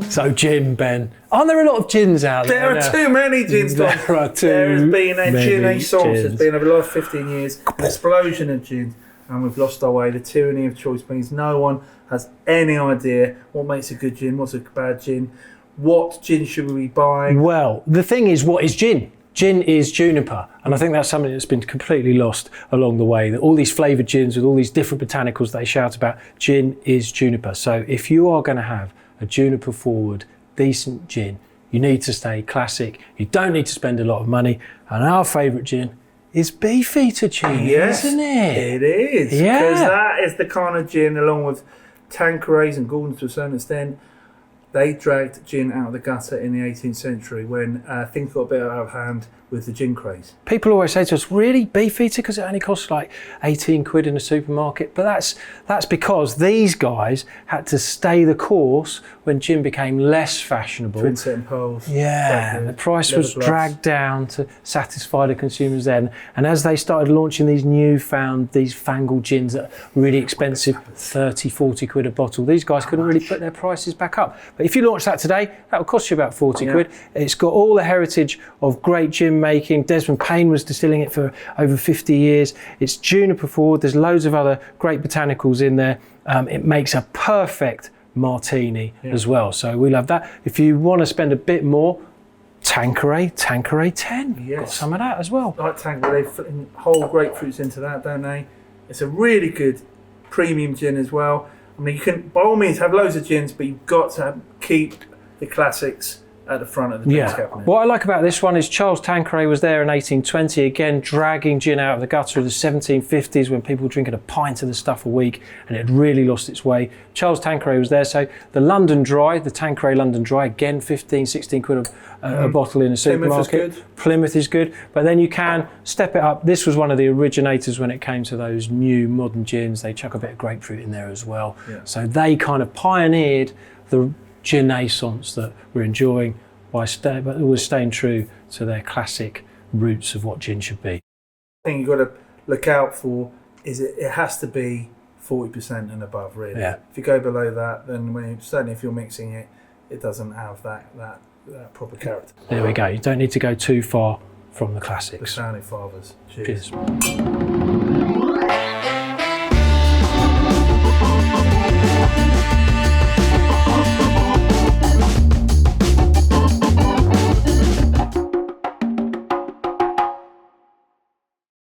So gin, Ben. Aren't there a lot of gins out there? There are too many gins, Tom. There are too There has been a gin renaissance. gins. There's been over the last 15 years an explosion of gin, and we've lost our way. The tyranny of choice means no one has any idea what makes a good gin, what's a bad gin, what gin should we be buying. Well, the thing is, what is gin? Gin is juniper, and I think that's something that's been completely lost along the way. That all these flavoured gins with all these different botanicals they shout about, gin is juniper. So if you are going to have a juniper forward, decent gin, you need to stay classic. You don't need to spend a lot of money. And our favourite gin is Beefeater Gin, Yes, isn't it? It is. Yeah. Because that is the kind of gin, along with Tanquerays and Gordons to a certain extent, they dragged gin out of the gutter in the 18th century when things got a bit out of hand with the gin craze. People always say to us, really, Beefeater? Because it only costs like 18 quid in a supermarket. But that's because these guys had to stay the course when gin became less fashionable. Twin set and poles. Yeah, the price was dragged down to satisfy the consumers then. And as they started launching these fangled gins that are really expensive, 30, 40 quid a bottle, these guys couldn't really put their prices back up. But if you launch that today, that will cost you about 40 quid. It's got all the heritage of great gin making. Desmond Payne was distilling it for over 50 years. It's juniper forward. There's loads of other great botanicals in there. It makes a perfect martini as well. So we love that. If you want to spend a bit more, Tanqueray 10. Yes. Got some of that as well. Like Tanqueray, they put whole grapefruits into that, don't they? It's a really good premium gin as well. I mean, you can, by all means, have loads of gins, but you've got to keep the classics at the front of the drinks cabinet. What I like about this one is Charles Tanqueray was there in 1820, again dragging gin out of the gutter of the 1750s when people were drinking a pint of the stuff a week and it had really lost its way. Charles Tanqueray was there, so the London Dry, the Tanqueray London Dry, again 15, 16 quid a bottle in a supermarket. Plymouth is good, but then you can step it up. This was one of the originators when it came to those new modern gins. They chuck a bit of grapefruit in there as well. Yeah. So they kind of pioneered the gin-naissance that we're enjoying but always staying true to their classic roots of what gin should be. The thing you've got to look out for is it has to be 40% and above, really. Yeah. If you go below that, then certainly if you're mixing it, it doesn't have that proper character. There we go. You don't need to go too far from the classics. The founding fathers. Cheers.